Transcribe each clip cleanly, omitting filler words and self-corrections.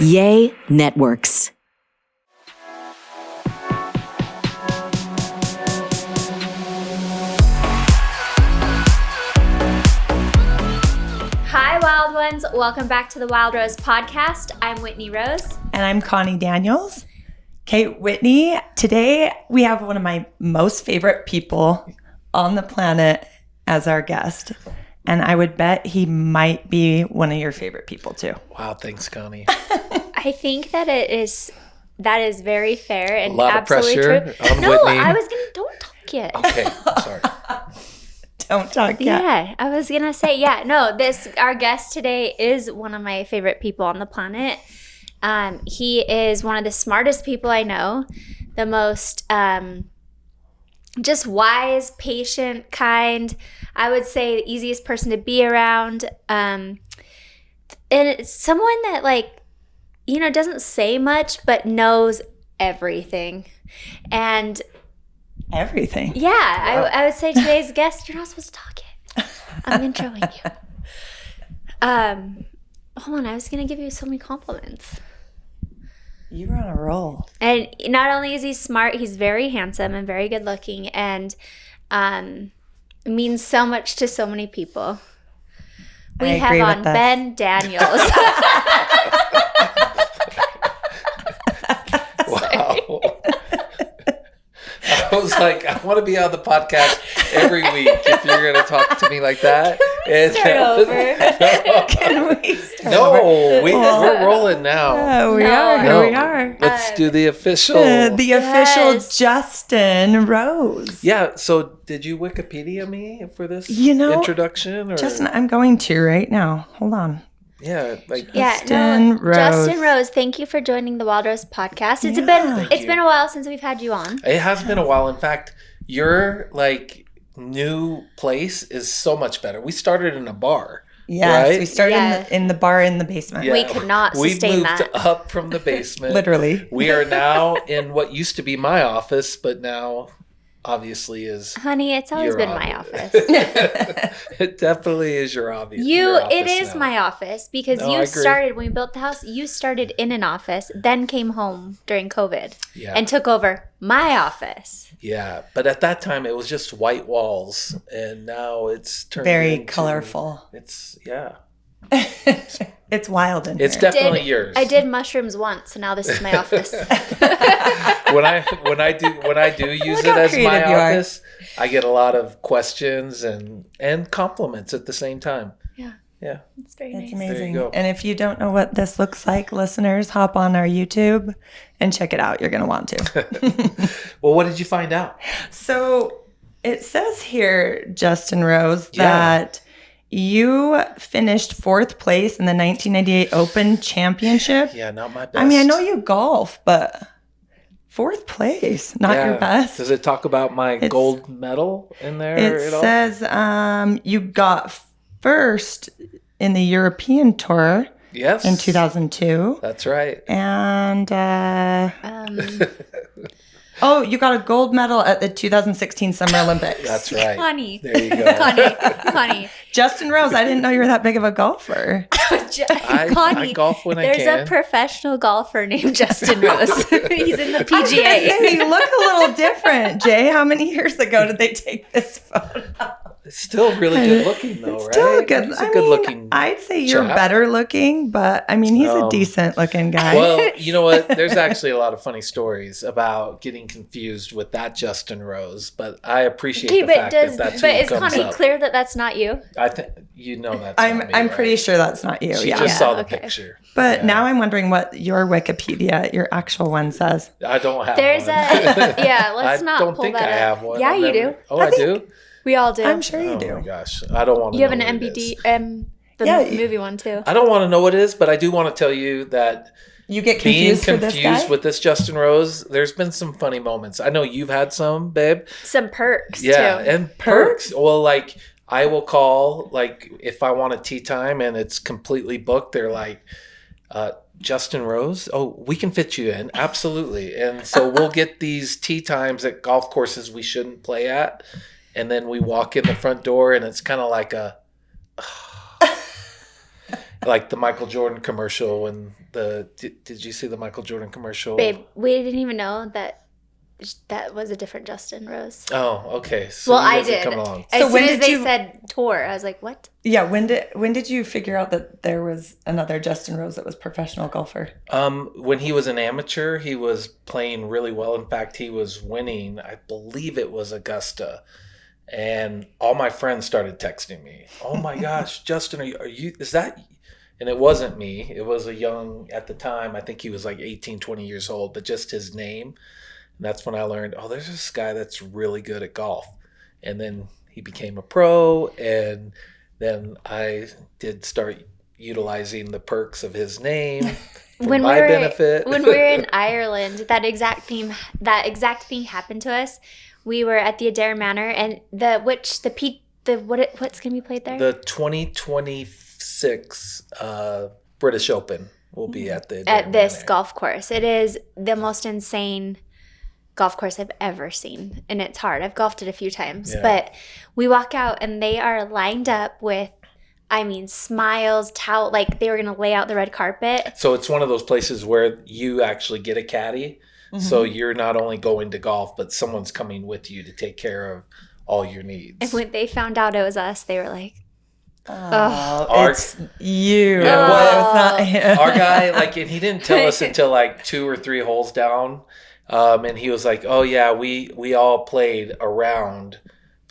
Yay Networks. Hi, Wild Ones. Welcome back to the Wild Rose podcast. I'm Whitney Rose. And I'm Connie Daniels. Okay, Whitney, today we have one of my most favorite people on the planet as our guest. And I would bet he might be one of your favorite people too. Wow, thanks, Connie. I think that is very fair and A lot of absolutely pressure true. on No, Whitney. I was gonna don't talk yet. Okay, sorry. Don't talk yet. Yeah, I was gonna say our guest today is one of my favorite people on the planet. He is one of the smartest people I know, the most just wise, patient, kind. I would say the easiest person to be around. And it's someone that doesn't say much, but knows everything. And Everything. yeah, wow. I would say today's guest, you're not supposed to talk yet. I'm introing you. Hold on, I was going to give you so many compliments. You were on a roll. And not only is he smart, he's very handsome and very good looking and means so much to so many people. We have on Ben Daniels. Wow. I was like, I want to be on the podcast every week if you're going to talk to me like that. Start over. Can we start No, over? we're rolling now. We are. Let's do the official. The official Yes. Justin Rose. Yeah, so did you Wikipedia me for this introduction? Or? Justin, I'm going to right now. Hold on. Yeah, Justin Rose. Justin Rose, thank you for joining the Wild Rose podcast. It's been a while since we've had you on. It has been a while. In fact, your new place is so much better. We started in a bar. Yes, right? we started in the bar in the basement. Yeah. We could not sustain that. We moved up from the basement. Literally. We are now in what used to be my office, but now obviously is Honey, it's always been my office. It definitely is your office. It is my office because No, I you agree. started when we built the house. You started in an office, then came home during COVID Yeah. and took over my office. Yeah, but at that time it was just white walls, and now it's turned Very into, colorful. It's It's wild in It's here. definitely yours. I did mushrooms once, and now this is my office. when I do use Look it how as my creative you are. office, I get a lot of questions and compliments at the same time. Yeah. It's very It's nice. amazing. There you go. And if you don't know what this looks like, listeners, hop on our YouTube and check it out. You're going to want to. Well, what did you find out? So it says here, Justin Rose, Yeah. that you finished 4th place in the 1998 Open Championship. Yeah, not my best. I mean, I know you golf, but 4th place, not your best. Does it talk about my gold medal in there It at all? says you got first in the European Tour Yes. in 2002. That's right. And you got a gold medal at the 2016 Summer Olympics. That's right. Connie. There you go. Connie. Justin Rose, I didn't know you were that big of a golfer. I golf when I There's can. a professional golfer named Justin Rose. He's in the PGA. Hey, you look a little different, Jay. How many years ago did they take this photo? It's still really good looking, though, right? Still good. He's a good looking. I'd say you're chap. better looking, but I mean, he's a decent looking guy. Well, you know what? There's actually a lot of funny stories about getting confused with that Justin Rose, but I appreciate the fact that that's who is comes Connie up. clear that that's not you? I think that's. I'm not me, I'm right? pretty sure that's not you. She Yeah. just saw the okay. picture. But Yeah. now I'm wondering what your Wikipedia, your actual one says. I don't have There's one. let's not I don't pull think that I up. have one. Yeah, I've you never- do. Oh, I do? We all do. I'm sure you Oh do. my gosh. I don't want to You have know an what it MBD, is. the movie one too. I don't want to know what it is, but I do want to tell you that You get being confused for this guy? confused with this Justin Rose, there's been some funny moments. I know you've had some, babe. Some perks Yeah, too. and perks. Well, I will call, if I want a tea time and it's completely booked, they're like, Justin Rose, oh, we can fit you in. Absolutely. And so we'll get these tea times at golf courses we shouldn't play at. And then we walk in the front door and it's kind of like Like the Michael Jordan commercial and did you see the Michael Jordan commercial? Babe, we didn't even know that was a different Justin Rose. Oh, okay. So Well, you I guys have did. come along. As So soon when as did they you- said tour, I was like, what? Yeah, when did you figure out that there was another Justin Rose that was professional golfer? When he was an amateur, he was playing really well. In fact, he was winning. I believe it was Augusta. And all my friends started texting me. Oh my gosh, Justin, are you, is that, and it wasn't me. It was a young, at the time, I think he was like 18, 20 years old, but just his name. And that's when I learned, oh, there's this guy that's really good at golf. And then he became a pro, and then I did start utilizing the perks of his name for my benefit. When we were in Ireland, that exact thing happened to us. We were at the Adair Manor, and what's gonna be played there? The 2026 British Open will be at the Adair At this Manor. golf course. It is the most insane golf course I've ever seen, and it's hard. I've golfed it a few times, Yeah. but we walk out and they are lined up with, I mean, smiles, towel, like they were gonna lay out the red carpet. So it's one of those places where you actually get a caddy. So you're not only going to golf, but someone's coming with you to take care of all your needs. And when they found out it was us, they were like, Oh, Our- it's you. Yeah, Well, it's not him. Our guy, like, and he didn't tell us until like 2 or 3 holes down. And he was like, oh yeah, we all played around.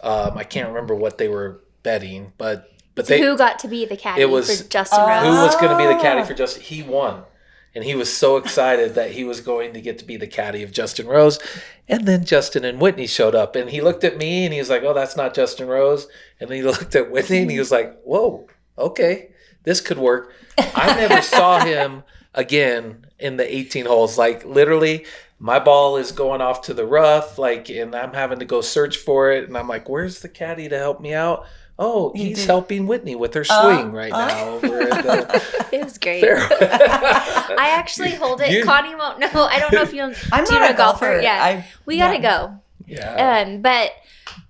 I can't remember what they were betting, but they, who got to be the caddy It was- for Justin Rose? who was going to be the caddy for Justin? He won. And he was so excited that he was going to get to be the caddy of Justin Rose. And then Justin and Whitney showed up. And he looked at me and he was like, oh, that's not Justin Rose. And then he looked at Whitney and he was like, whoa, okay, this could work. I never saw him again in the 18 holes. Like, literally, my ball is going off to the rough, like, and I'm having to go search for it. And I'm like, where's the caddy to help me out? Oh, he's helping Whitney with her swing right now. Over at the It was great. fairway. I actually hold it. You- Connie won't know. I don't know if you. I'm do you not know a golfer. Yeah, we gotta go. Yeah. But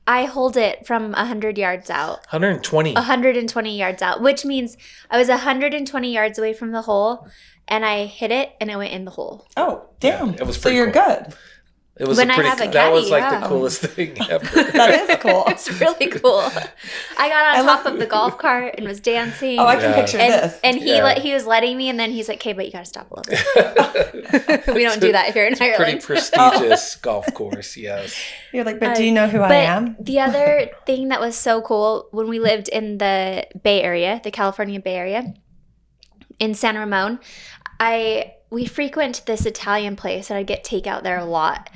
I hold it from 100 yards out. 120. 120 yards out, which means I was 120 yards away from the hole, and I hit it, and it went in the hole. Oh, damn. Yeah, it was so pretty you're cool. good. It was When a I pretty have a that was caddy, like yeah. the coolest thing ever. That is cool. It's really cool. I got on I top of the golf cart and was dancing. Oh, I can Yeah. picture this. and he Yeah. he was letting me, and then he's like, "Okay, but you gotta stop a little bit. We don't do that here in Pretty Ireland." prestigious golf course, yes. You're like, but do you know who I But am? the other thing that was so cool when we lived in the Bay Area, the California Bay Area, in San Ramon, we frequent this Italian place, and I'd get takeout there a lot.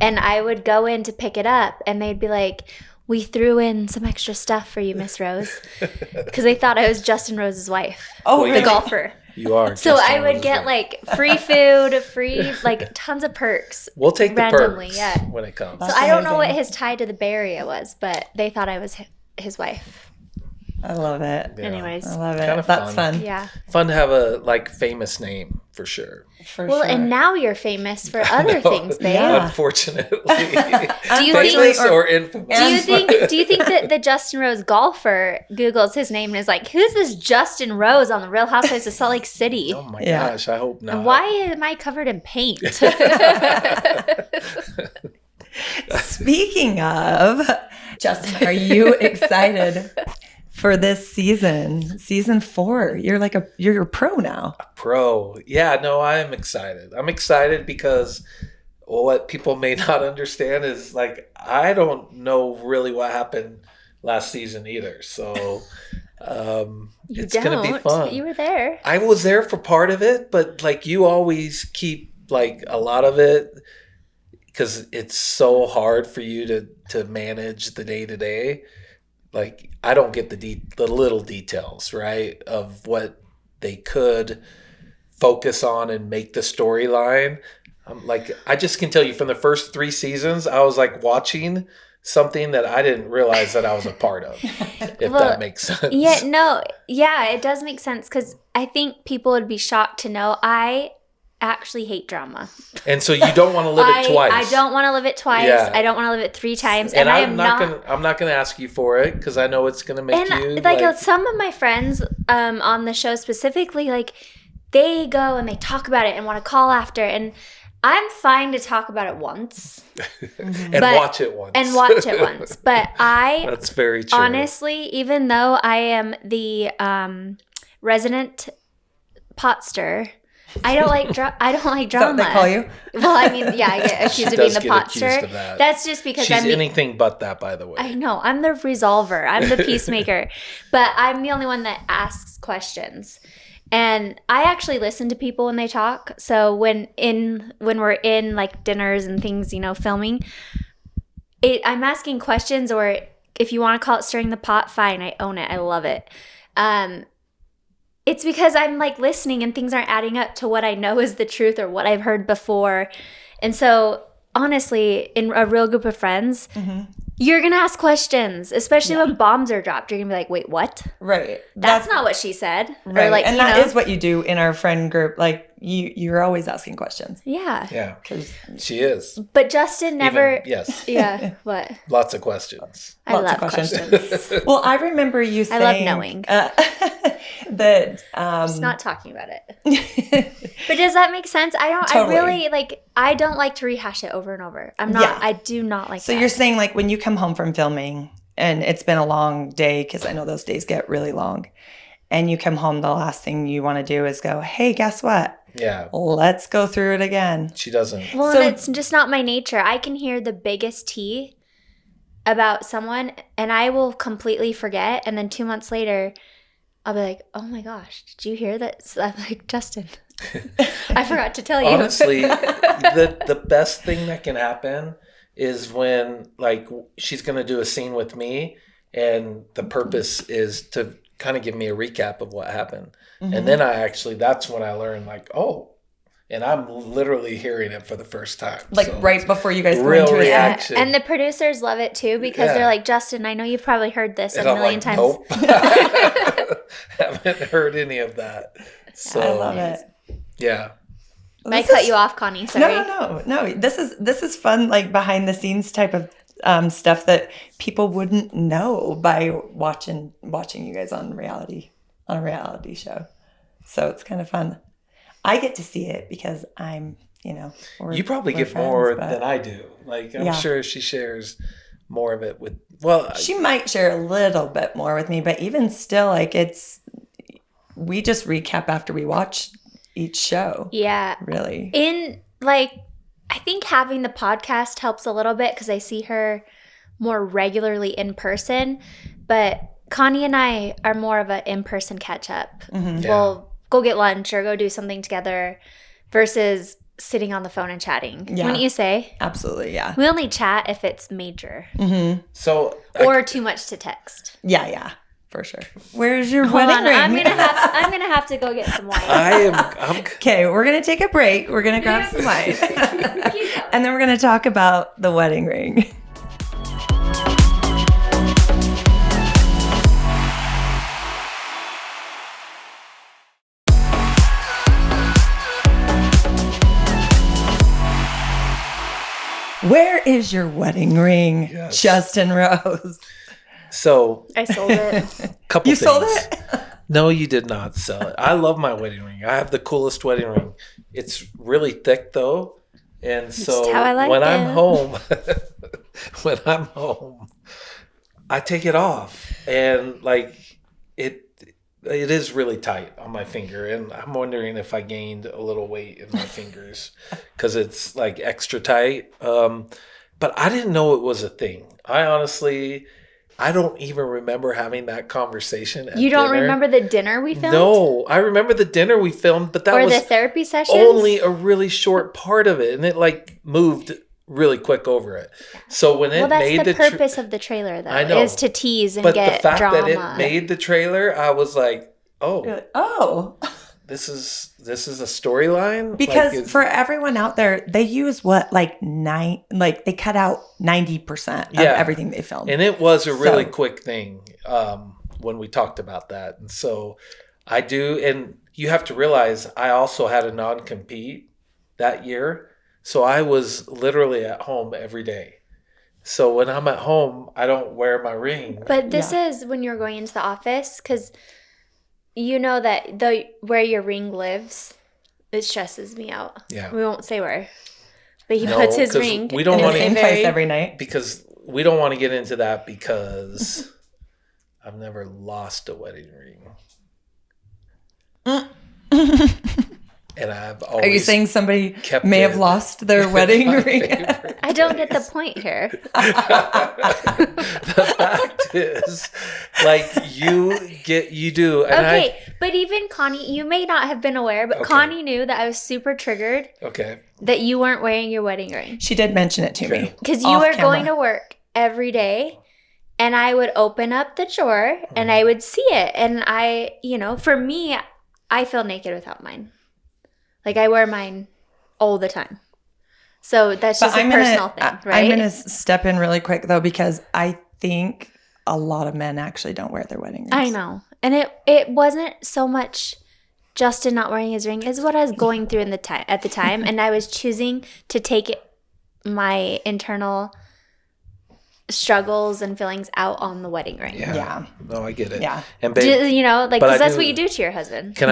And I would go in to pick it up, and they'd be like, "We threw in some extra stuff for you, Miss Rose," because they thought I was Justin Rose's wife, Oh, Well, the really? golfer. You are. So Justin I would Rose's get wife. like free food, free like tons of perks. We'll take the randomly, perks yeah. when it comes. So That's I don't know what amazing. his tie to the Bay Area was, but they thought I was his wife. I love it. Yeah. Anyways, I love it. Kinda That's fun. fun. yeah. Fun to have a like famous name for sure. For Well, sure. and now you're famous for other things, babe. Yeah. Unfortunately. Do you Famous think? or infamous? Do you think that the Justin Rose golfer Googles his name and is like, "Who's this Justin Rose on the Real Housewives of Salt Lake City? Oh my Yeah. gosh, I hope not. And why am I covered in paint?" Speaking of, Justin, are you excited for this season 4? You're a pro now. Pro. Yeah, no, I am excited. I'm excited because what people may not understand is like I don't know really what happened last season either. So it's gonna be fun. You were there. I was there for part of it, but like you always keep like a lot of it because it's so hard for you to manage the day to day. Like I don't get the little details, right, of what they could focus on and make the storyline. I just can tell you from the first 3 seasons, I was like watching something that I didn't realize that I was a part of, if Well, that makes sense. Yeah, it does make sense because I think people would be shocked to know I actually hate drama. And so you don't want to live it twice. I don't want to live it twice. Yeah. I don't want to live it 3 times. And I I'm am not gonna ask you for it because I know it's gonna make you like some of my friends on the show specifically, like they go and they talk about it and want to call after, and I'm fine to talk about it once and watch it once. But that's very true. Honestly, even though I am the resident pot stir, I don't like drama. Is that what they call you? Well, I mean, yeah, I get accused of being the pot stir. That. That's just because she's anything but that, by the way. I know. I'm the resolver. I'm the peacemaker. But I'm the only one that asks questions. And I actually listen to people when they talk. So when we're in like dinners and things, you know, filming, I'm asking questions, or if you want to call it stirring the pot, fine. I own it. I love it. It's because I'm like listening and things aren't adding up to what I know is the truth or what I've heard before. And so honestly, in a real group of friends, you're going to ask questions, especially when bombs are dropped. You're going to be like, wait, what? Right. That's not what she said. Right. Or like, and that is what you do in our friend group. Like you're always asking questions. Yeah. Yeah. She is. But Justin never. Yes. Yeah. What? Lots of questions. I love questions. Well, I remember you saying. I love knowing. That. Just not talking about it. But does that make sense? Totally. I really I don't like to rehash it over and over. I do not like that. So you're saying like when you come home from filming and it's been a long day, because I know those days get really long, and you come home, the last thing you want to do is go, hey, guess what? Yeah. Let's go through it again. She doesn't. Well, it's just not my nature. I can hear the biggest tea about someone and I will completely forget. And then 2 months later, I'll be like, oh my gosh, did you hear that? I'm like, Justin, I forgot to tell you. Honestly, the best thing that can happen is when like she's going to do a scene with me and the purpose is to kind of give me a recap of what happened. And then that's when I learned like, oh, and I'm literally hearing it for the first time. Like so right before you guys go real into reaction. Yeah. And the producers love it too because they're like, Justin, I know you've probably heard this a million times. Nope. Haven't heard any of that. So I love it. Yeah. I cut you off, Connie. Sorry. No. This is fun, like behind the scenes type of stuff that people wouldn't know by watching you guys on a reality show. So it's kind of fun. I get to see it because I'm, you probably get friends, more than I do. Like I'm sure she shares more of it with. Well, she might share a little bit more with me, but even still, like we just recap after we watch each show. Yeah. Really. I think having the podcast helps a little bit because I see her more regularly in person. But Connie and I are more of an in-person catch-up. We'll go get lunch or go do something together versus sitting on the phone and chatting. Yeah. Wouldn't you say? Absolutely, yeah. We only chat if it's major. So or too much to text. Yeah. For sure. Where's your Hold wedding on, ring? I'm gonna have to go get some wine. I'm Okay, we're gonna take a break. We're gonna grab some wine, and then we're gonna talk about the wedding ring. Where is your wedding ring, Yes. Justin Rose? So I sold it. couple You things. sold it? No, you did not sell it. I love my wedding ring. I have the coolest wedding ring. It's really thick though. And so how I like when it. I'm home, I take it off and like it is really tight on my finger. And I'm wondering if I gained a little weight in my fingers because it's like extra tight. But I didn't know it was a thing. I don't even remember having that conversation at You don't dinner. remember the dinner we filmed? No, I remember the dinner we filmed, but that or was the therapy sessions? only a really short part of it, and it like moved really quick over it. So when it that's made the purpose of the trailer, though, I know. is to tease and but get the fact drama. that it made the trailer, I was like, Oh. this is a storyline. Because for everyone out there, they use they cut out 90% of everything they filmed. And it was a really quick thing when we talked about that. And so I do, and you have to realize I also had a non-compete that year. So I was literally at home every day. So when I'm at home, I don't wear my ring. But this is when you're going into the office, because you know that where your ring lives, it stresses me out. Yeah. We won't say where. But he No, puts his 'cause ring we don't In want the to same place every night. because we don't want to get into that because I've never lost a wedding ring. And I've always Are you saying somebody kept may it. have lost their wedding My ring? favorite I don't get the place. point here. The fact is, like, you do. And Okay, but even Connie, you may not have been aware, but Okay. Connie knew that I was super triggered Okay. that you weren't wearing your wedding ring. She did mention it to Okay. me. Because you Off were camera. going to work every day, and I would open up the drawer and I would see it. And I, for me, I feel naked without mine. Like, I wear mine all the time. So that's just a personal thing, right? I'm going to step in really quick, though, because I think a lot of men actually don't wear their wedding rings. I know. And it wasn't so much Justin not wearing his ring, is what I was going through at the time. And I was choosing to take my internal struggles and feelings out on the wedding ring. Yeah. No, I get it. Yeah. And babe, Because But I that's do- what you do to your husband. can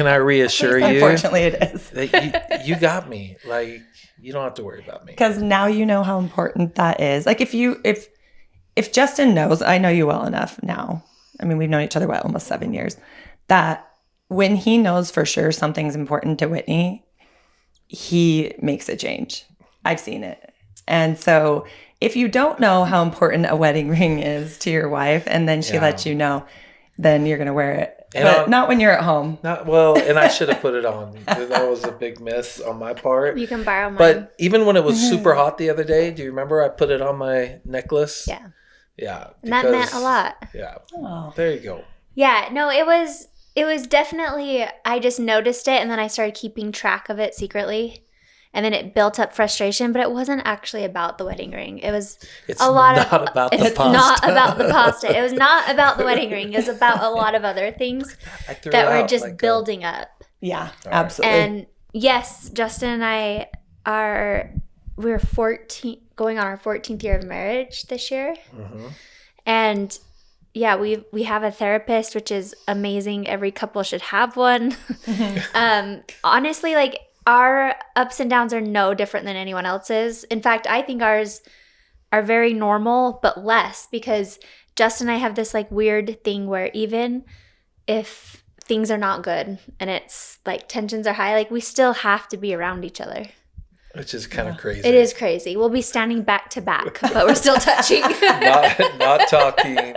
I reassure you Unfortunately, it is. that you got me? Like, you don't have to worry about me. Because now you know how important that is. Like, if Justin knows, I know you well enough now. I mean, we've known each other, almost 7 years, that when he knows for sure something's important to Whitney, he makes a change. I've seen it. And so if you don't know how important a wedding ring is to your wife and then she lets you know, then you're going to wear it. But not when you're at home. And I should have put it on. That was a big miss on my part. You can borrow mine. But even when it was super hot the other day, do you remember I put it on my necklace? Yeah. Yeah. And that meant a lot. Yeah. Oh. There you go. Yeah, no, it was definitely, I just noticed it and then I started keeping track of it secretly. And then it built up frustration, but it wasn't actually about the wedding ring. It was It's a lot not of about the it's pasta. not about the pasta. It was not about the wedding ring. It was about a lot of other things I threw that it were out just like building up. Yeah, right. absolutely. And yes, Justin and I we're 14, going on our 14th year of marriage this year. Mm-hmm. And yeah, we have a therapist, which is amazing. Every couple should have one. Honestly, like, our ups and downs are no different than anyone else's. In fact, I think ours are very normal, but less, because Justin and I have this like weird thing where even if things are not good and it's like tensions are high, like, we still have to be around each other. Which is kind of crazy. It is crazy. We'll be standing back to back, but we're still touching. not talking,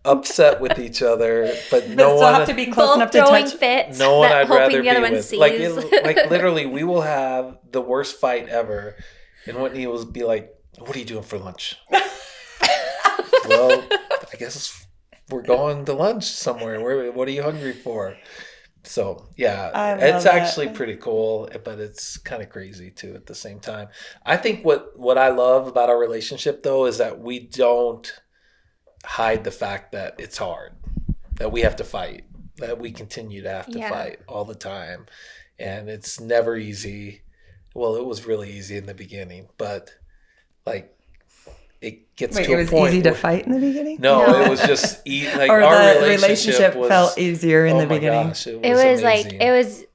upset with each other, but But no still one have to be close Both enough to throwing touch. fits. No one that I'd hoping rather the be other one with. sees. Like literally, we will have the worst fight ever, and Whitney will be like, "What are you doing for lunch?" Well, I guess we're going to lunch somewhere. What are you hungry for? So yeah, I it's love actually pretty cool, but it's kind of crazy too at the same time. I think what I love about our relationship though is that we don't hide the fact that it's hard, that we have to fight, that we continue to have to fight all the time, and it's never easy. Well, it was really easy in the beginning, but like it gets Wait, to it a was point easy to where- fight in the beginning? No, it was just like Or our the relationship was, felt easier in oh the my beginning? gosh, it It was like, amazing. it was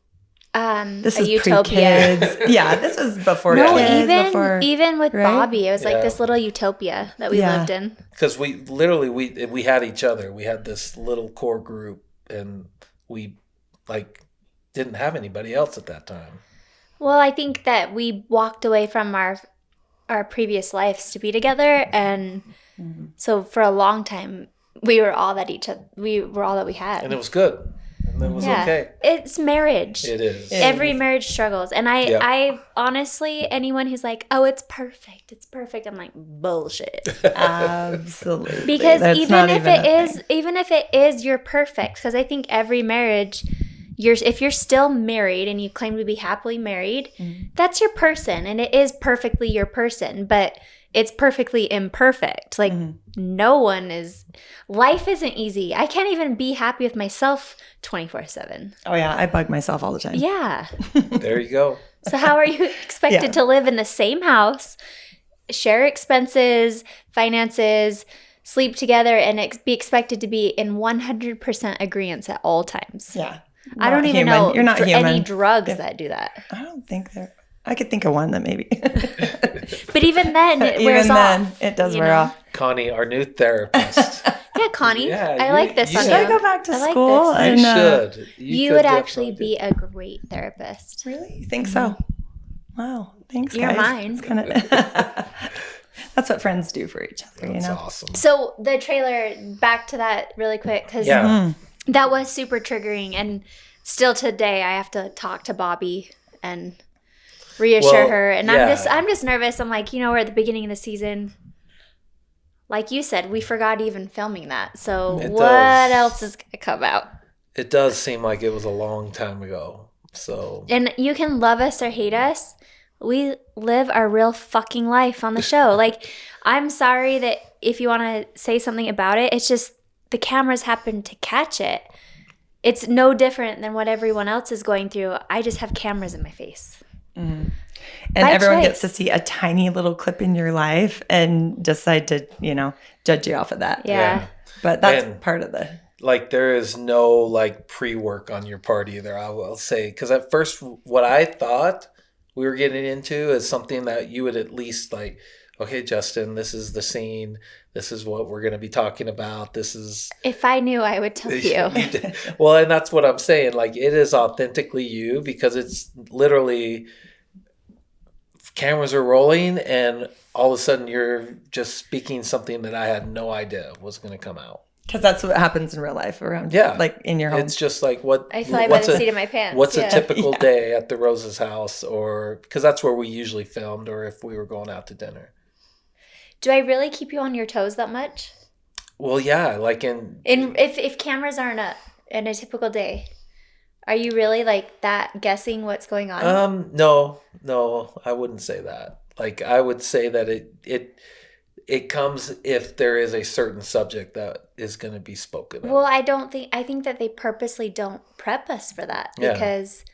This a is utopia. pre-kids. Yeah, this was before No, kids. before, even with right? Bobby, it was Yeah. like this little utopia that we Yeah. lived in. Because we literally we had each other. We had this little core group, and we like didn't have anybody else at that time. Well, I think that we walked away from our previous lives to be together, and so for a long time we were all that we were all that we had. And it was good. And it was okay. It's marriage. It is. Every marriage struggles. And I honestly, anyone who's like, oh, it's perfect, I'm like, bullshit. Absolutely. Because That's even not if even a it thing. is, you're perfect. Because I think every marriage, if you're still married and you claim to be happily married, that's your person, and it is perfectly your person. But it's perfectly imperfect. Like life isn't easy. I can't even be happy with myself 24/7. Oh yeah, I bug myself all the time. Yeah. There you go. So how are you expected to live in the same house, share expenses, finances, sleep together, and be expected to be in 100% agreement at all times? Yeah. I don't even human. know You're not human. any drugs that do that. I don't think there. I could think of one that maybe. But even then, it wears off. It does you wear know? off. Connie, our new therapist. Yeah, Connie. Yeah, I like this on Should you. I go back to I like school? this. You And, should. You could would actually definitely be a great therapist. Really? You think so? Wow. Thanks, You're guys. mine. It's kinda That's what friends do for each other, That's you know? awesome. So the trailer, back to that really quick, because Yeah. that was super triggering. And still today, I have to talk to Bobby and reassure Well, her. And yeah. I'm just nervous. I'm like, we're at the beginning of the season. Like you said, we forgot even filming that. So It what does. else is going to come out? It does seem like it was a long time ago. So And you can love us or hate us. We live our real fucking life on the show. Like, I'm sorry that if you want to say something about it, it's just the cameras happen to catch it. It's no different than what everyone else is going through. I just have cameras in my face. And By everyone choice. gets to see a tiny little clip in your life and decide to, judge you off of that. Yeah. But that's And- part of the. like there is no like pre-work on your part either, I will say. Because at first what I thought we were getting into is something that you would at least like, okay, Justin, this is the scene. This is what we're going to be talking about. This is... If I knew, I would tell you. Well, and that's what I'm saying. Like, it is authentically you because it's literally cameras are rolling and all of a sudden you're just speaking something that I had no idea was going to come out. Because that's what happens in real life around, Yeah. like in your home. It's just like what... I fly by what's the a- seat of my pants. What's yeah. a typical day at the Rose's house, or because that's where we usually filmed, or if we were going out to dinner. Do I really keep you on your toes that much? Well, yeah, like If cameras aren't up in a typical day, are you really like that guessing what's going on? no, I wouldn't say that. Like, I would say that it comes if there is a certain subject that is going to be spoken of. Well, I think that they purposely don't prep us for that Yeah. because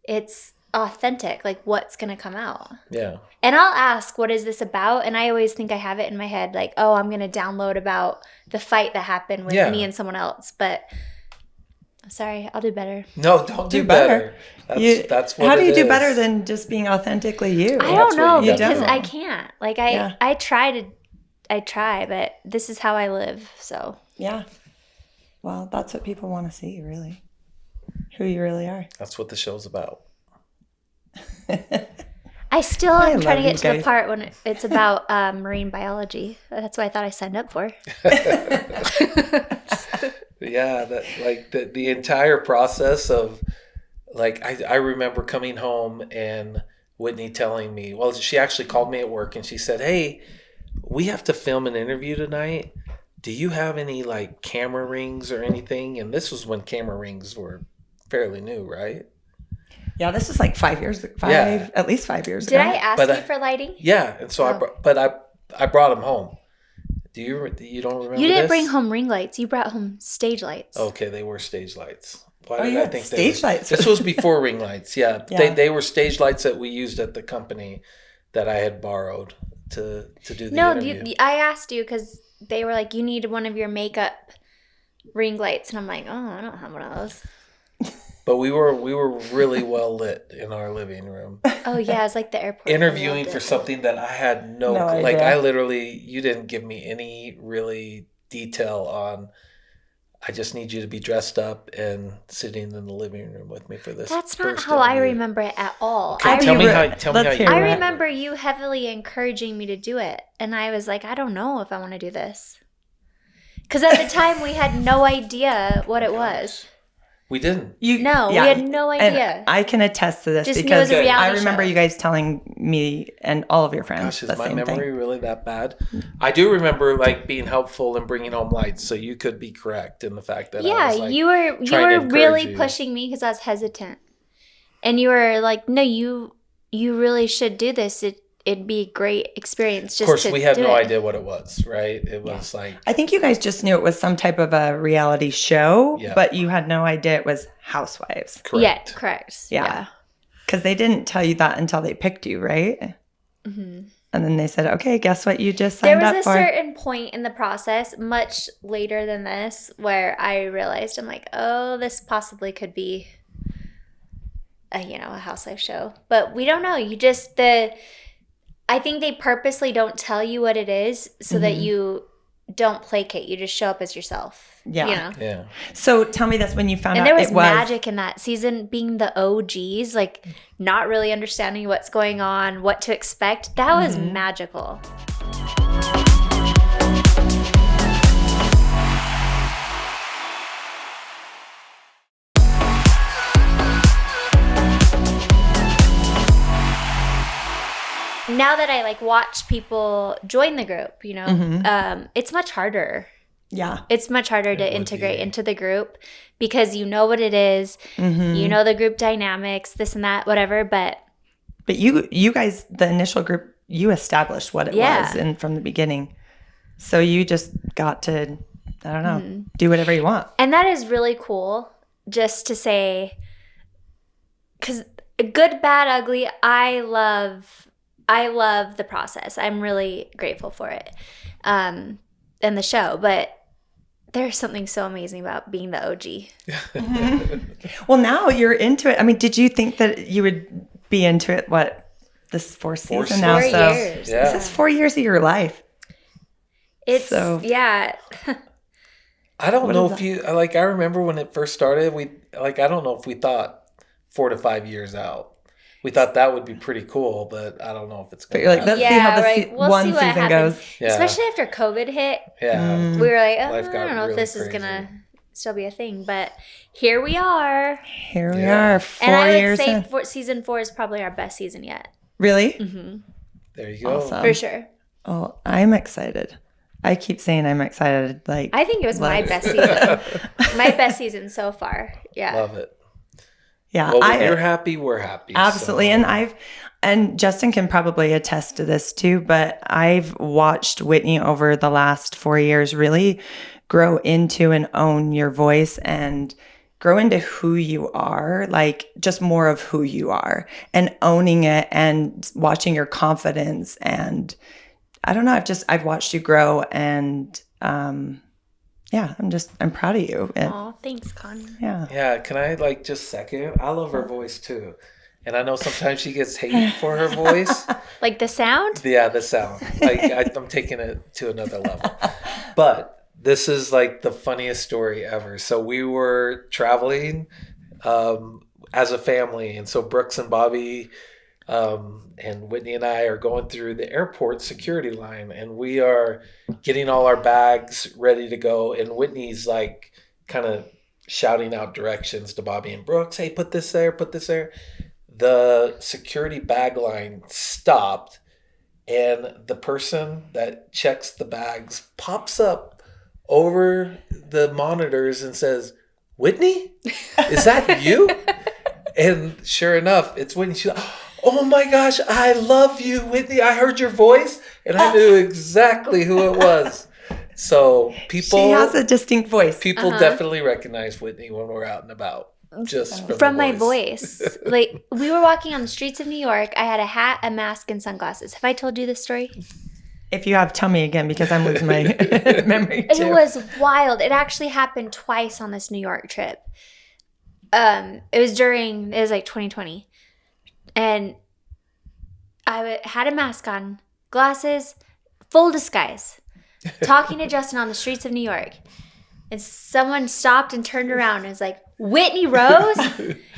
it's authentic, like what's going to come out. Yeah. And I'll ask, what is this about? And I always think I have it in my head, like, oh, I'm going to download about the fight that happened with Yeah. me and someone else. But I'm sorry, I'll do better. No, don't do Do better. better. That's what How do it you do is. better than just being authentically you? I That's don't know what you because do. I can't. Like I try, but this is how I live. So Yeah. Well, that's what people want to see, really. Who you really are. That's what the show's about. I still I am trying to love get you to the guys. part when it's about marine biology. That's what I thought I signed up for. Yeah, that like the entire process of like I remember coming home and Whitney telling me, well, she actually called me at work and she said, "Hey, we have to film an interview tonight. Do you have any like camera rings or anything?" And this was when camera rings were fairly new, right? Yeah, this was like 5 years, Yeah. at least 5 years Did ago. I ask But you I- for lighting? Yeah, and so Oh. I brought them home. You don't remember? You didn't this? bring home ring lights. You brought home stage lights. Okay, they were stage lights. Why Oh, did you I had think stage lights. This was before ring lights. Yeah, Yeah. They were stage lights that we used at the company that I had borrowed to do the No, interview. I asked you because they were like, you need one of your makeup ring lights, and I'm like, oh, I don't have one of those. But we were really well lit in our living room, Oh yeah, it's like the airport. interviewing I loved for it. something that I had no No like. idea. You didn't give me any really detail on. I just need you to be dressed up and sitting in the living room with me for this. That's not first how I interview. remember it at all. Okay, I tell me remember- how. Tell me how let's you. hear I it. remember you heavily encouraging me to do it. And I was like, I don't know if I want to do this. Because at the time, we had no idea what it was. We didn't. No, we had no And idea. I can attest to this Just knew it because was a reality I remember show. you guys telling me and all of your friends Gosh, is the my same memory thing. really that bad? I do remember like being helpful and bringing home lights, so you could be correct in the fact that I Yeah, was, like, you were trying to encourage really you. pushing me because I was hesitant. And you were like, no, you really should do this. it'd be a great experience. Just of course, to we had do no it. idea what it was, right? It was like, I think you guys just knew it was some type of a reality show, Yeah. but you had no idea it was Housewives. correct. Yeah, correct. Yeah. Because they didn't tell you that until they picked you, right? Mm-hmm. And then they said, okay, guess what you just There signed was up a for? certain point in the process, much later than this, where I realized I'm like, oh, this possibly could be a housewife show. But we don't know. You just I think they purposely don't tell you what it is so that you don't placate. You just show up as yourself. Yeah. You know? Yeah. So tell me this, when you found And out there was it was magic in that season, being the OGs, like not really understanding what's going on, what to expect. That was magical. Now that I like watch people join the group, it's much harder. Yeah. It's much harder to would integrate be. into the group because you know what it is, you know the group dynamics, this and that, whatever. But you guys, the initial group, you established what it Yeah. was and from the beginning. So you just got to, I don't know, do whatever you want. and that is really cool. Just to say, because good, bad, ugly, I love the process. I'm really grateful for it, and the show. But there's something so amazing about being the OG. Well, now you're into it. I mean, did you think that you would be into it, this fourth season now? 4 So years. Yeah. this is 4 years of your life. It's So- yeah. I don't What know is if you I remember when it first started. I don't know if we thought 4 to 5 years out. We thought that would be pretty cool, but I don't know if it's But going you're to like, let's happen. see how the right. We'll one see what season happens. goes. Yeah. Especially after COVID hit, Yeah. we were like, Life I got don't know if really this is crazy. gonna still be a thing. But here we are. Here we Yeah. are, 4 And I would years say in. season 4 is probably our best season yet. Really? There you go. Awesome. For sure. Oh, I'm excited. I keep saying I'm excited. Like, I think it was my Love it. best season. My best season so far. Yeah. Love it. yeah, Well, when you're happy, we're happy. absolutely. So. And Justin can probably attest to this too, but I've watched Whitney over the last 4 years really grow into and own your voice and grow into who you are, like just more of who you are and owning it and watching your confidence. And I don't know, I've watched you grow and yeah, I'm proud of you. And, Oh, thanks, Con. yeah. Yeah, can I just second? I love her voice too. And I know sometimes she gets hate for her voice. Like the sound? Yeah, the sound. I'm taking it to another level. But this is the funniest story ever. So we were traveling as a family. And so Brooks and Bobby and Whitney and I are going through the airport security line. And we are getting all our bags ready to go. And Whitney's kind of shouting out directions to Bobby and Brooks. Hey, put this there, put this there. The security bag line stopped, and the person that checks the bags pops up over the monitors and says, "Whitney, is that you?" And sure enough, it's Whitney. She's like, "Oh my gosh, I love you, Whitney. I heard your voice, and I knew exactly who it was." So people, She has a distinct voice. people definitely recognize Whitney when we're out and about. Just From the my voice. Like, we were walking on the streets of New York. I had a hat, a mask, and sunglasses. Have I told you this story? If you have, tell me again because I'm losing my memory too. It was wild. It actually happened twice on this New York trip. It was 2020. And I had a mask on, glasses, full disguise, talking to Justin on the streets of New York. And someone stopped and turned around and was like, "Whitney Rose?"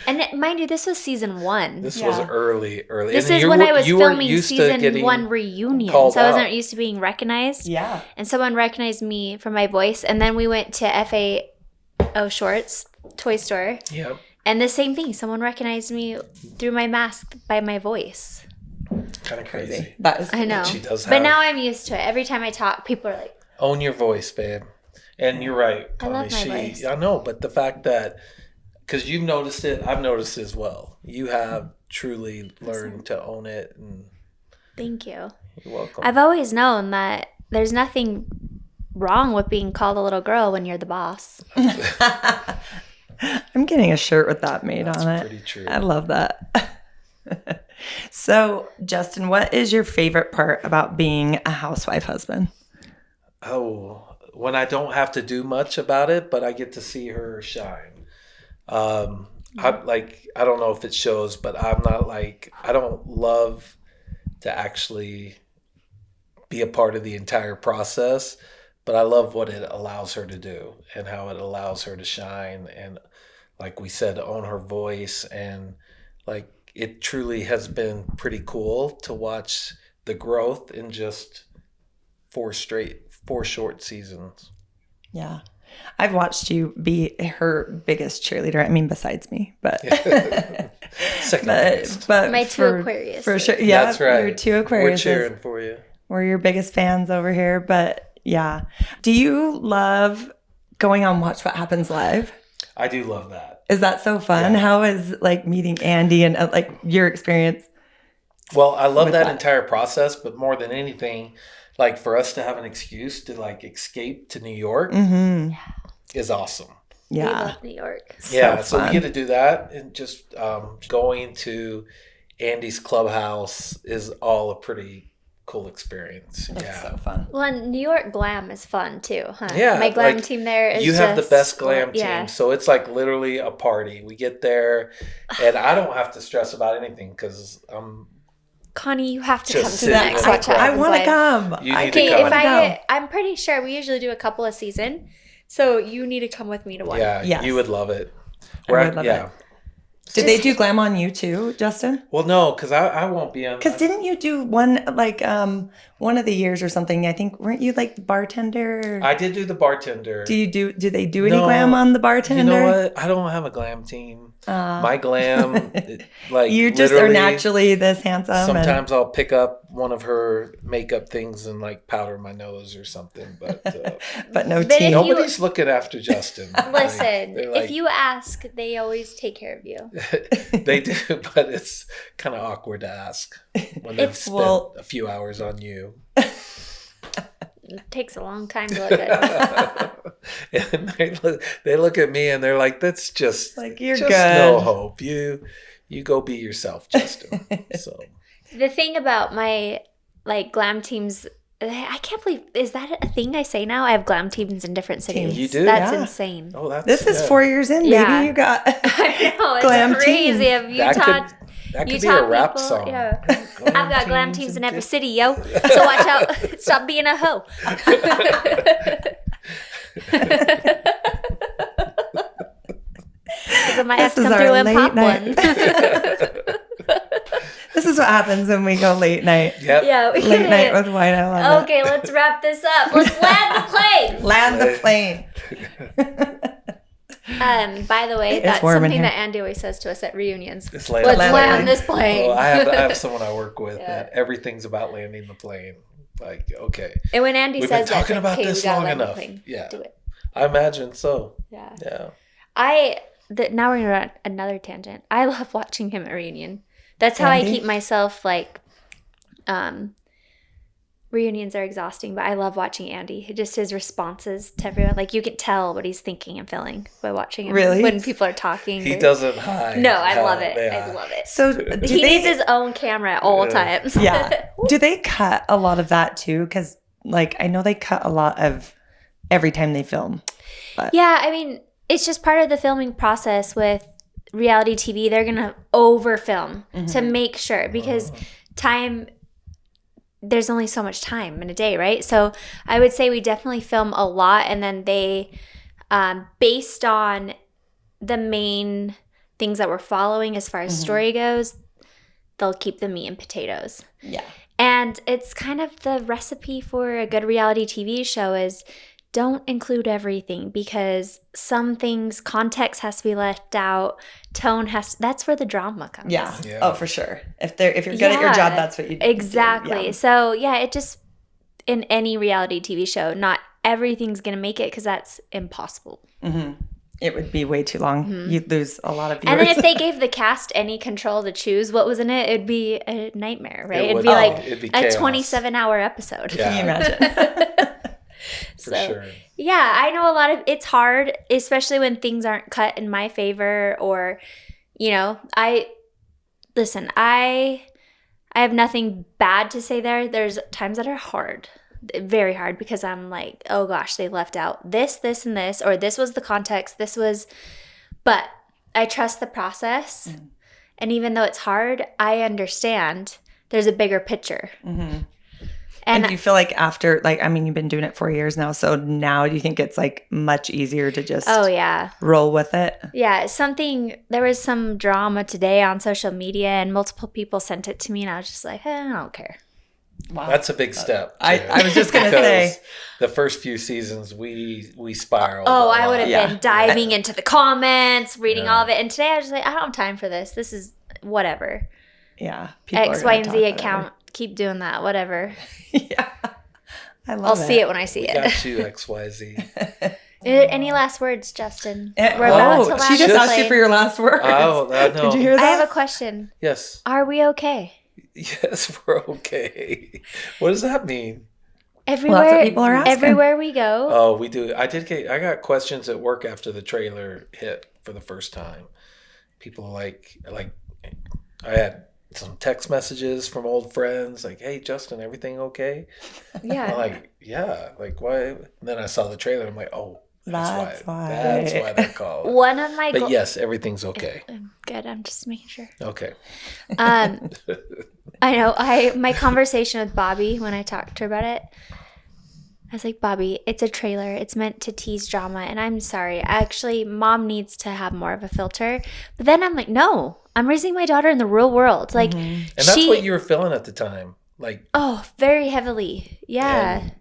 And mind you, this was season 1. This was early. This And is when I was you were filming used to season getting 1 reunion. called So I wasn't out. used to being recognized. Yeah. And someone recognized me from my voice. And then we went to FAO Shorts, toy store. Yep. And the same thing. Someone recognized me through my mask by my voice. Kind of crazy. That is I know. She does But have- now I'm used to it. Every time I talk, people are like, Own your voice, babe. And you're right, I love Connie. my voice. I know, but the fact that, because you've noticed it, I've noticed it as well. You have truly learned to own it. And Thank you. You're welcome. I've always known that there's nothing wrong with being called a little girl when you're the boss. I'm getting a shirt with that made That's on it. pretty true. I love that. So, Justin, what is your favorite part about being a housewife husband? Oh, when I don't have to do much about it, but I get to see her shine. I don't know if it shows, but I'm not like, I don't love to actually be a part of the entire process, but I love what it allows her to do and how it allows her to shine and, like we said, own her voice. And like, it truly has been pretty cool to watch the growth in just 4 short seasons. Yeah. I've watched you be her biggest cheerleader. I mean, besides me, but Second biggest. but My two Aquariuses. for sure. Yeah, That's right. Your two Aquariuses. We're cheering for you. We're your biggest fans over here. But yeah, do you love going on Watch What Happens Live? I do love that. Is that so fun? Yeah. How is like meeting Andy and like your experience? Well, I love with that that. entire process, but more than anything, like for us to have an excuse to like escape to New York Mm-hmm. is awesome. We Yeah. love New York. Yeah, so we fun. get to do that, and just going to Andy's clubhouse is all a pretty cool experience. It's Yeah. so fun. Well, and New York glam is fun too, huh? Yeah, My glam like, team there is You have the just- best glam yeah. team, so it's like literally a party. We get there, and I don't have to stress about anything because I'm. Connie, you have to Just come to the sitting next in the Watch crowd. What I Happens want to Live. come. You need to Okay, come. if go. I'm pretty sure we usually do a couple a season, so you need to come with me to one. Yeah, Yes. you would love it. I would love yeah. it. Did they do glam on you too, Justin? Well, no, because I won't be on. Because didn't you do one like one of the years or something? I think weren't you like the bartender? I did do the bartender. Do they do any No, glam on the bartender? You know what? I don't have a glam team. My glam, like You just are literally, naturally this handsome. and- Sometimes I'll pick up one of her makeup things and like powder my nose or something, but but no But if tea. you- nobody's looking after Justin. Listen, They're if you ask, they always take care of you. they do, but it's kind of awkward to ask when they've It's- spent well- a few hours on you. It takes a long time to look good. And they look at me and they're like, "That's just Like, you're just good." no hope. You go be yourself, Justin." So The thing about my like glam teams, I can't believe, is that a thing I say now? I have glam teams in different cities. You do? That's Yeah. insane. oh, that's This is yeah. 4 years in, baby. Yeah. You got I know, it's Glam crazy. teams. Of Utah, That could be Utah a rap people, song. yeah. I've got glam teams in every city, yo. So watch out. Stop being a hoe. Because I might have This to is come through our and late pop night. one. This is what happens when we go late night. Yep. Yeah. we Late can night hit. with White. I love Okay, let's wrap this up. Let's land the plane. it. Land the plane. By the way, It's that's warm in something here. that Andy always says to us at reunions. It's Let's land the land plane. this plane. Well, I have someone I work with Yeah. that everything's about landing the plane. Like, okay, And when Andy We've been says that, talking it's like, about okay, this we gotta long land the enough. plane. Yeah. Do it. I imagine so. Yeah. Yeah. Now we're on another tangent. I love watching him at reunion. That's how I Andy? keep myself like. Reunions are exhausting, but I love watching Andy. Just his responses to everyone. Like you can tell what he's thinking and feeling by watching him. Really? When people are talking. He or- doesn't hide. No, I how love it. they I are. love it. So do He they needs his own camera at all Yeah. times. yeah. Do they cut a lot of that too? Because like I know they cut a lot of every time they film. Yeah, I mean, it's just part of the filming process with reality TV. They're going to over film to make sure because time, there's only so much time in a day, right? So I would say we definitely film a lot and then they, based on the main things that we're following as far as story goes, they'll keep the meat and potatoes. Yeah. And it's kind of the recipe for a good reality TV show is don't include everything because some things, context has to be left out, tone has to, that's where the drama comes. Yeah. Yeah. Oh, for sure. If you're good at your job, Yeah, that's what you Exactly. Yeah. So yeah, it just, in any reality TV show, not everything's going to make it because that's impossible. Mm-hmm. It would be way too long. You'd lose a lot of viewers. And then if they gave the cast any control to choose what was in it, it'd be a nightmare, right? It It'd would be be. like It'd be a chaos. 27-hour episode. Yeah. Can you imagine? For sure. Yeah, I know a lot of it's hard, especially when things aren't cut in my favor or, you know, I have nothing bad to say there. There's times that are hard, very hard, because I'm like, oh gosh, they left out this, and this, or this was the context, but I trust the process. And even though it's hard, I understand there's a bigger picture. And do you feel like after, like, I mean, you've been doing it 4 years now, so now do you think it's like much easier to just roll with it? Yeah, there was some drama today on social media and multiple people sent it to me and I was just like, I don't care. Wow. That's a big step. I was just going to say. The first few seasons, we spiraled. Oh, I would have been diving into the comments, reading all of it. And today I was just like, I don't have time for this. This is whatever. Yeah. X, Y, and Z account. Keep doing that, whatever. Yeah. I'll see it when I see it. Got you, XYZ. Any last words, Justin? She just asked you for your last words. Oh, no. Did you hear that? I have a question. Yes. Are we okay? Yes, we're okay. What does that mean? Everywhere, Lots of people are asking. everywhere we go. Oh, we do. I got questions at work after the trailer hit for the first time. People like I had some text messages from old friends like, "Hey, Justin, everything okay?" Yeah. I'm like, yeah. Like, why? And then I saw the trailer. I'm like, oh, That's why. That's why they're called. One of my But yes, everything's okay. Good. I'm just making sure. Okay. I know. My conversation with Bobby when I talked to her about it, I was like, Bobby, it's a trailer. It's meant to tease drama. And I'm sorry. Actually, mom needs to have more of a filter. But then I'm like, no, I'm raising my daughter in the real world. Like, And that's what you were feeling at the time. Like, oh, very heavily. Yeah. And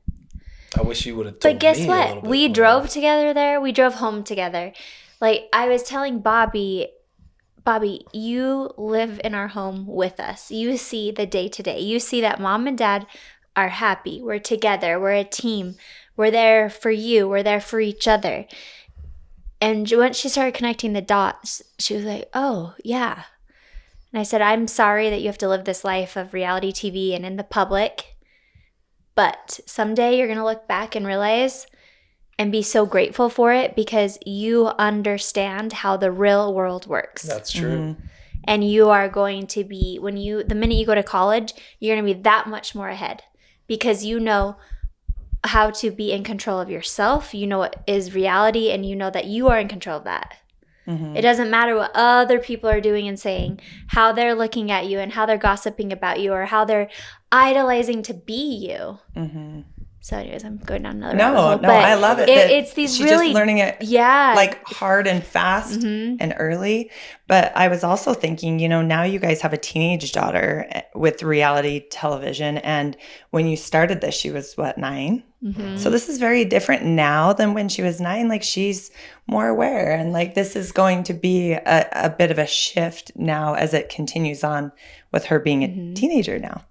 I wish you would have told me. But guess a what? little bit We more. drove together there. We drove home together. Like, I was telling Bobby, you live in our home with us. You see the day to day. You see that mom and dad are happy. We're together. We're a team. We're there for you. We're there for each other. And once she started connecting the dots, she was like, oh, yeah. And I said, I'm sorry that you have to live this life of reality TV and in the public. But someday you're going to look back and realize and be so grateful for it because you understand how the real world works. That's true. And you are going to be, the minute you go to college, you're going to be that much more ahead because you know how to be in control of yourself. You know what is reality and you know that you are in control of that. It doesn't matter what other people are doing and saying, how they're looking at you and how they're gossiping about you or how they're idolizing to be you. So anyways, I'm going down another rabbit hole. No, I love it. It's these she's really just learning it like hard and fast and early. But I was also thinking, now you guys have a teenage daughter with reality television. And when you started this, she was 9? So this is very different now than when she was 9. Like she's more aware. And like this is going to be a bit of a shift now as it continues on with her being a teenager now.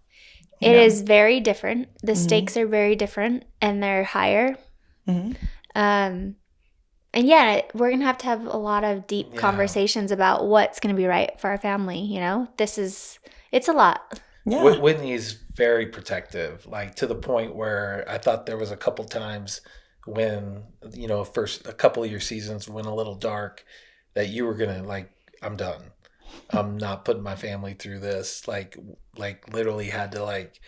It is very different. The stakes are very different and they're higher. And yeah, we're going to have a lot of deep conversations about what's going to be right for our family. It's a lot. Yeah. Whitney's very protective, like to the point where I thought there was a couple times when, first a couple of your seasons went a little dark that you were going to like, I'm done. I'm not putting my family through this. Like literally had to like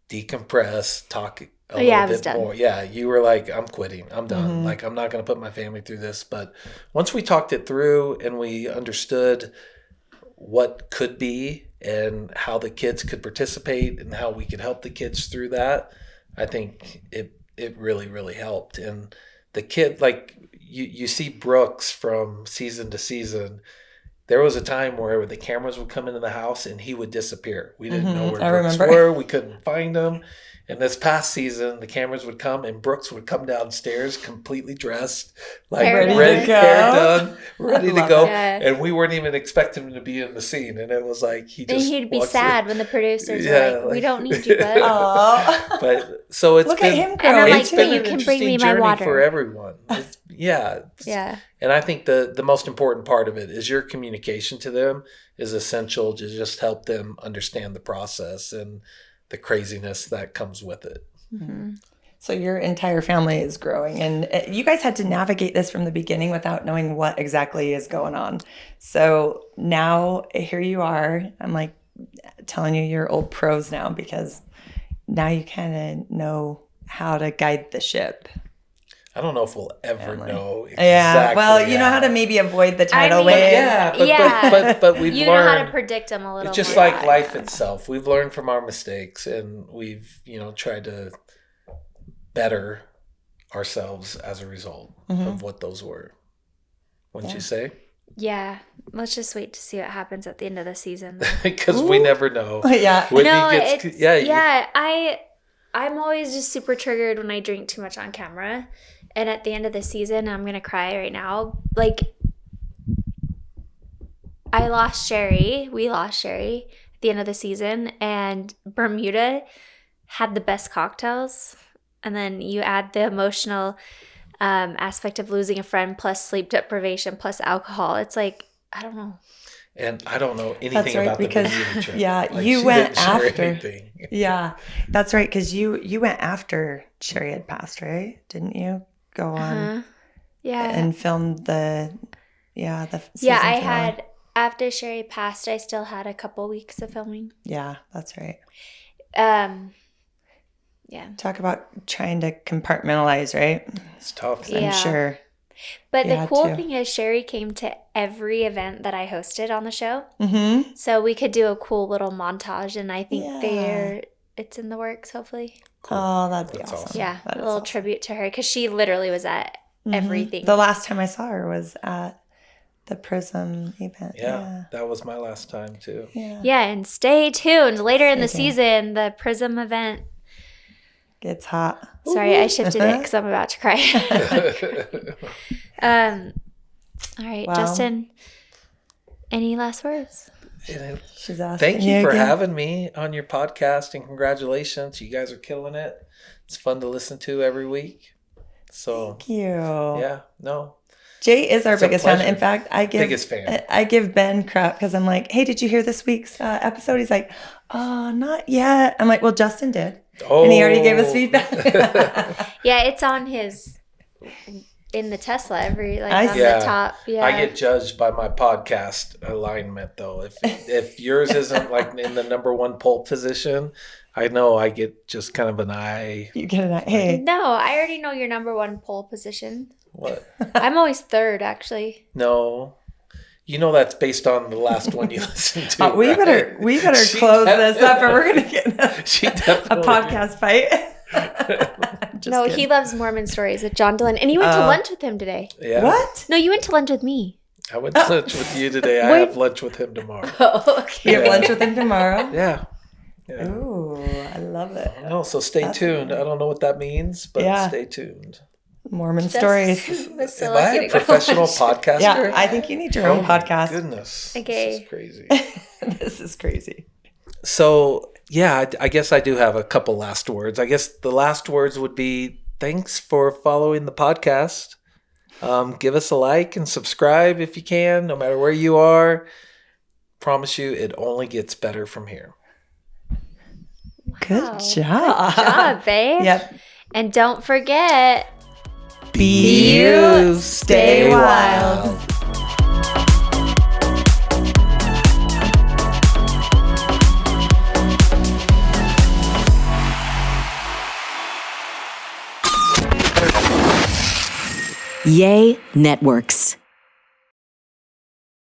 decompress, talk a little bit more. Yeah, you were like, I'm quitting. I'm done. Like I'm not going to put my family through this. But once we talked it through and we understood what could be and how the kids could participate and how we could help the kids through that, I think it really, really helped. And the kid, like you see Brooks from season to season. There was a time where the cameras would come into the house and he would disappear. We didn't know where Brooks were. We couldn't find him. And this past season, the cameras would come and Brooks would come downstairs completely dressed, like Hair done. Ready to go. hair done, ready to love go. it. Yeah. And we weren't even expecting him to be in the scene. And it was like he And just he'd be walks sad in. when the producers Yeah, were like, "We like- don't need you, bud." Oh. But so it's Look been, at him And I'm growing. like, it's "Hey, been you an can bring me interesting my journey water." for everyone. Yeah. Yeah. And I think the most important part of it is your communication to them is essential to just help them understand the process and the craziness that comes with it. Mm-hmm. So your entire family is growing, and you guys had to navigate this from the beginning without knowing what exactly is going on. So now here you are. I'm like telling you you're old pros now because now you kind of know how to guide the ship. I don't know if we'll ever Family. know exactly. Yeah. Well, you know how to maybe avoid the tidal mean, wave. Yeah, but we've You know how to learned. predict them a little. It's just more. like life itself. We've learned from our mistakes, and we've tried to better ourselves as a result of what those were. Wouldn't you say? Yeah. Let's just wait to see what happens at the end of the season. Because we never know. Yeah. Whitney No, gets, it's yeah. I'm always just super triggered when I drink too much on camera. And at the end of the season, I'm gonna cry right now. Like, we lost Sherry at the end of the season, and Bermuda had the best cocktails. And then you add the emotional aspect of losing a friend plus sleep deprivation plus alcohol. It's like, I don't know. And I don't know anything That's right, about because- the Bermuda trip. yeah, Like, you she went didn't share after. anything. Yeah, that's right. Because you went after Sherry had passed, right? Didn't you go on Uh-huh. Yeah. and film the season Yeah, I finale? had, after Sherry passed, I still had a couple weeks of filming. Yeah, that's right. Yeah. Talk about trying to compartmentalize, right? It's tough. Yeah. I'm sure. But Yeah, the cool too. thing is Sherry came to every event that I hosted on the show. Mm-hmm. So we could do a cool little montage, and I think Yeah. it's in the works, hopefully. Oh, that'd be That's awesome. awesome. Yeah, That a is little awesome. tribute to her because she literally was at Mhm. everything. The last time I saw her was at the Prism event. Yeah, that was my last time too. Yeah. Yeah, and stay tuned. Later in the Stay tuned. season, the Prism event. It's hot. Sorry, I shifted it because I'm about to cry. All right, Wow. Justin, any last words? She's asking Thank you for again. having me on your podcast, and congratulations. You guys are killing it. It's fun to listen to every week. So, Thank you. yeah, no. Jay is our It's a biggest fan. pleasure. In fact, Biggest fan. I give Ben crap because I'm like, hey, did you hear this week's episode? He's like, oh, not yet. I'm like, well, Justin did. Oh. And he already gave us feedback. Yeah, it's on his in the Tesla every I on see. the top. Yeah, I get judged by my podcast alignment, though. If yours isn't like in the number one pole position, I know I get just kind of an eye. You get it. Hey, No, I already know your number one pole position. What? I'm always third, actually. No. You know that's based on the last one you listened to. we right? better She close this up, or we're gonna get She a definitely. podcast fight. Just No, kidding. he loves Mormon stories with John Dillon. And you went to Oh. lunch with him today. Yeah. What? No, you went to lunch with me. I went to lunch with you today. I have lunch with him tomorrow. Oh, okay. You have lunch with him tomorrow? Yeah. Yeah. Ooh, I love it. No, so stay That's tuned. I don't know what that means, but Yeah. stay tuned. Mormon stories. Was so Am I lucky a to go to professional lunch. podcaster? Yeah, I think you need your own Oh my podcast. Goodness. Okay. This is crazy. This is crazy. So, yeah, I guess I do have a couple last words. I guess the last words would be thanks for following the podcast. Give us a like and subscribe if you can, no matter where you are. Promise you, it only gets better from here. Good Wow. job. Good job, babe. Yep. And don't forget, Be you, stay wild. Yay Networks.